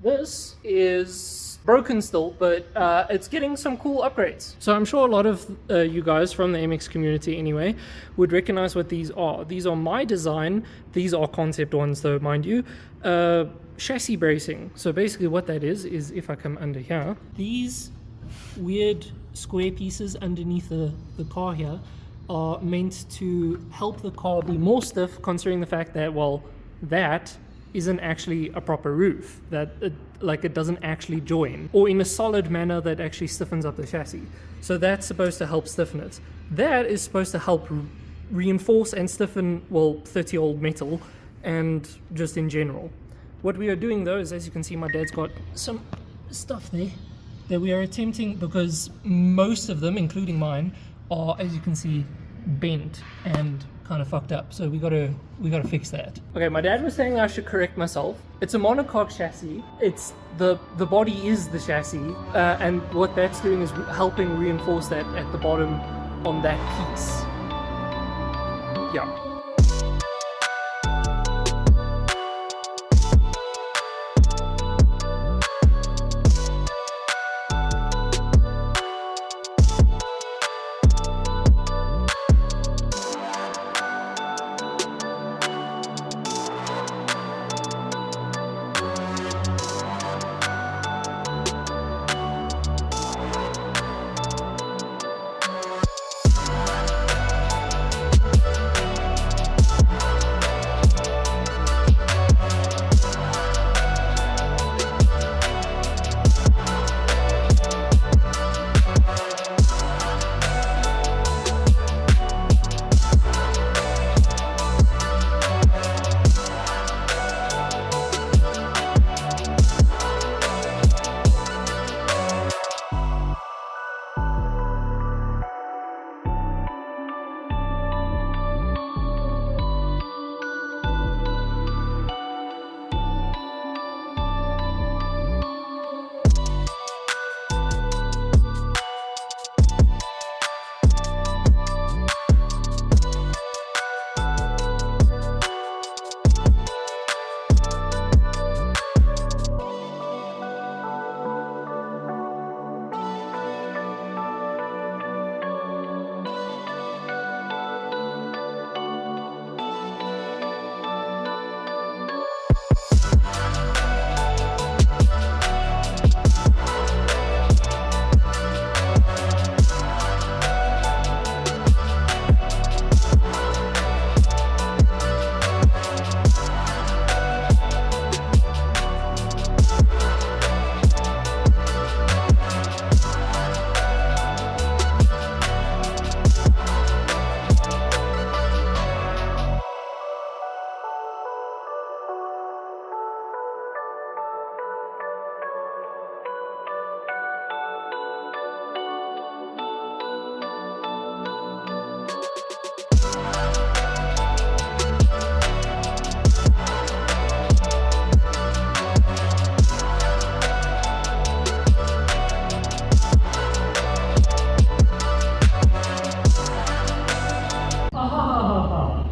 This is broken still, but it's getting some cool upgrades. So I'm sure a lot of you guys from the MX community anyway would recognize what these are. These are my design. These are concept ones though, mind you. Chassis bracing. So basically what that is if I come under here, these weird square pieces underneath the car here are meant to help the car be more stiff, considering the fact that, well, that isn't actually a proper roof, that it doesn't actually join, or in a solid manner that actually stiffens up the chassis. So that's supposed to help stiffen it. That is supposed to help reinforce and stiffen, well, 30-year-old metal, and just in general. What we are doing though is, as you can see, my dad's got some stuff there that we are attempting, because most of them, including mine, are, as you can see, bent and kind of fucked up. So we gotta fix that. Okay, my dad was saying I should correct myself. It's a monocoque chassis. It's the body is the chassis, and what that's doing is helping reinforce that at the bottom on that piece. Yeah.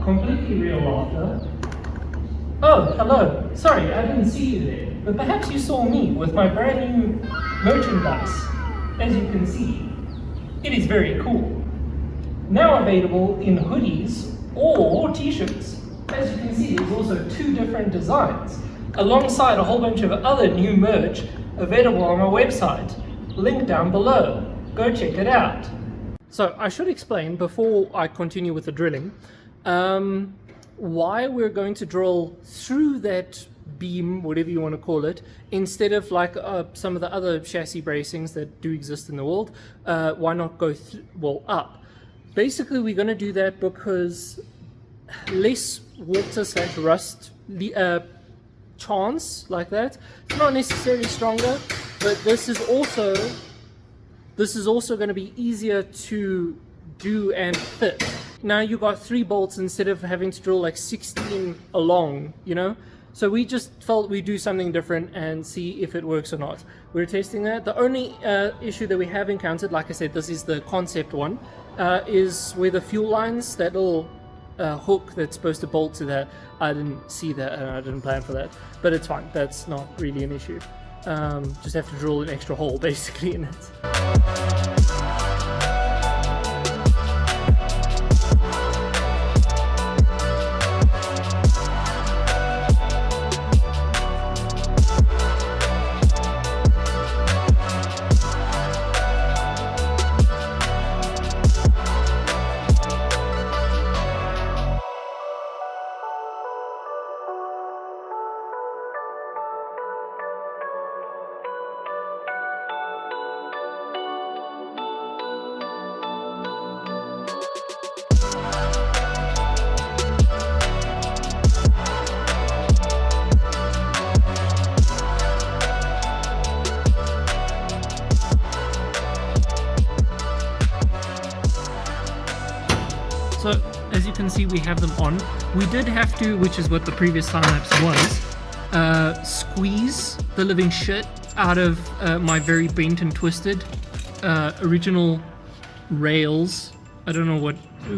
Completely real laughter. Oh, hello. Sorry, I didn't see you there. But perhaps you saw me with my brand new merchandise. As you can see, it is very cool. Now available in hoodies or t-shirts. As you can see, there's also 2 different designs, alongside a whole bunch of other new merch available on our website. Link down below. Go check it out. So I should explain, before I continue with the drilling, why we're going to drill through that beam, whatever you want to call it, instead of like some of the other chassis bracings that do exist in the world. Why not go up? Basically, we're going to do that because less water/rust chance like that. It's not necessarily stronger, but this is also going to be easier to do and fit. Now you got 3 bolts instead of having to drill like 16 along, you know? So we just felt we'd do something different and see if it works or not. We're testing that. The only issue that we have encountered, like I said, this is the concept one, is where the fuel lines, that little hook that's supposed to bolt to that, I didn't see that and I didn't plan for that. But it's fine, that's not really an issue. Just have to drill an extra hole basically in it. So as you can see, we have them on. We did have to, which is what the previous time lapse was, squeeze the living shit out of my very bent and twisted original rails. I don't know what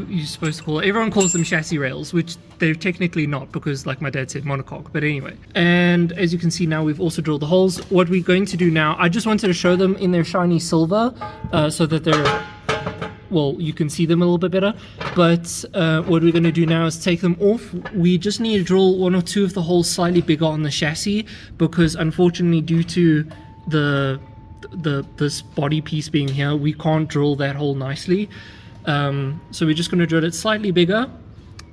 you're supposed to call it. Everyone calls them chassis rails, which they're technically not, because like my dad said, monocoque, but anyway. And as you can see now, we've also drilled the holes. What we're going to do now, I just wanted to show them in their shiny silver so that they're, well, you can see them a little bit better. But what we're going to do now is take them off. We just need to drill one or two of the holes slightly bigger on the chassis, because unfortunately, due to this body piece being here, we can't drill that hole nicely. So we're just going to drill it slightly bigger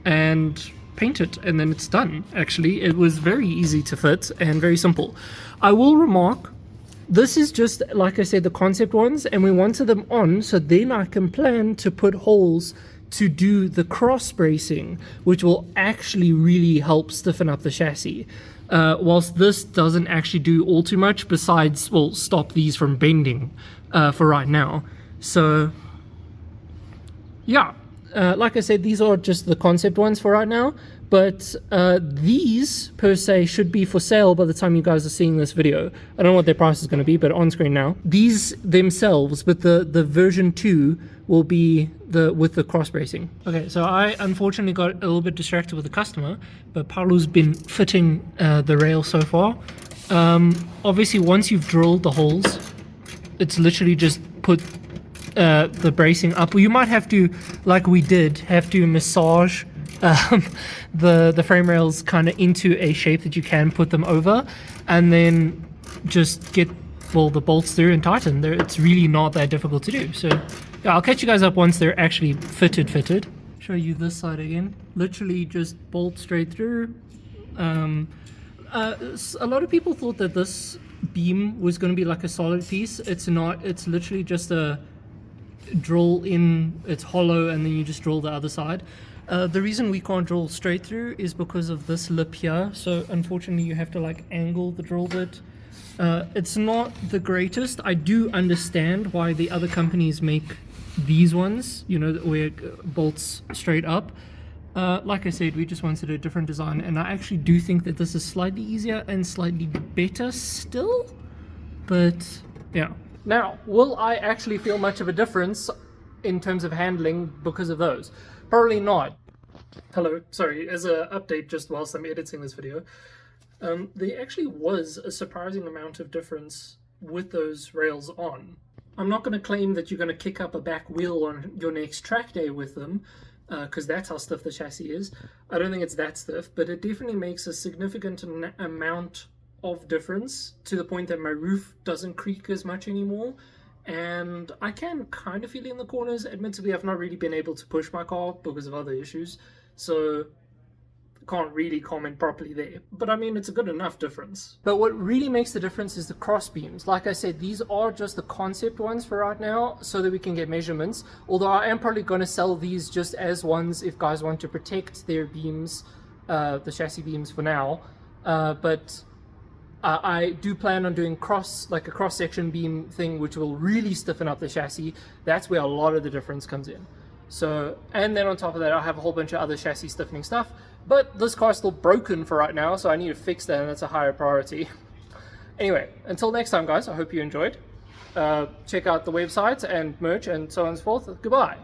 and paint it, and then it's done. Actually, it was very easy to fit and very simple. I will remark, this is just, like I said, the concept ones, and we wanted them on so then I can plan to put holes to do the cross bracing, which will actually really help stiffen up the chassis. Whilst this doesn't actually do all too much besides, well, stop these from bending for right now. So yeah, like I said, these are just the concept ones for right now, but these per se should be for sale by the time you guys are seeing this video. I don't know what their price is going to be, but on screen now. These themselves, but the version 2 will be with the cross bracing. Okay, so I unfortunately got a little bit distracted with the customer, but Paulo's been fitting the rail so far. Obviously, once you've drilled the holes, it's literally just put the bracing up. You might have to, like we did, have to massage the frame rails kind of into a shape that you can put them over, and then just get, well, the bolts through and tighten. It's really not that difficult to do. So yeah, I'll catch you guys up once they're actually fitted. Show you this side again. Literally just bolt straight through. A lot of people thought that this beam was going to be like a solid piece. It's not. It's literally just a drill in, it's hollow, and then you just drill the other side. The reason we can't drill straight through is because of this lip here, so unfortunately you have to like angle the drill bit. It's not the greatest. I do understand why the other companies make these ones, you know, where it bolts straight up. Like I said, we just wanted a different design, and I actually do think that this is slightly easier and slightly better still, but yeah. Now, will I actually feel much of a difference in terms of handling because of those? Probably not. Hello, sorry, as an update just whilst I'm editing this video, there actually was a surprising amount of difference with those rails on. I'm not going to claim that you're going to kick up a back wheel on your next track day with them, because that's how stiff the chassis is. I don't think it's that stiff, but it definitely makes a significant amount of difference, to the point that my roof doesn't creak as much anymore, and I can kind of feel it in the corners. Admittedly, I've not really been able to push my car because of other issues, so can't really comment properly there, but I mean, it's a good enough difference. But what really makes the difference is the cross beams. Like I said, these are just the concept ones for right now so that we can get measurements, although I am probably going to sell these just as ones if guys want to protect their beams, the chassis beams for now, but I do plan on doing a cross-section beam thing, which will really stiffen up the chassis. That's where a lot of the difference comes in. So, and then on top of that, I'll have a whole bunch of other chassis stiffening stuff. But this car's still broken for right now, so I need to fix that, and that's a higher priority. Anyway, until next time, guys, I hope you enjoyed. Check out the website and merch and so on and so forth. Goodbye.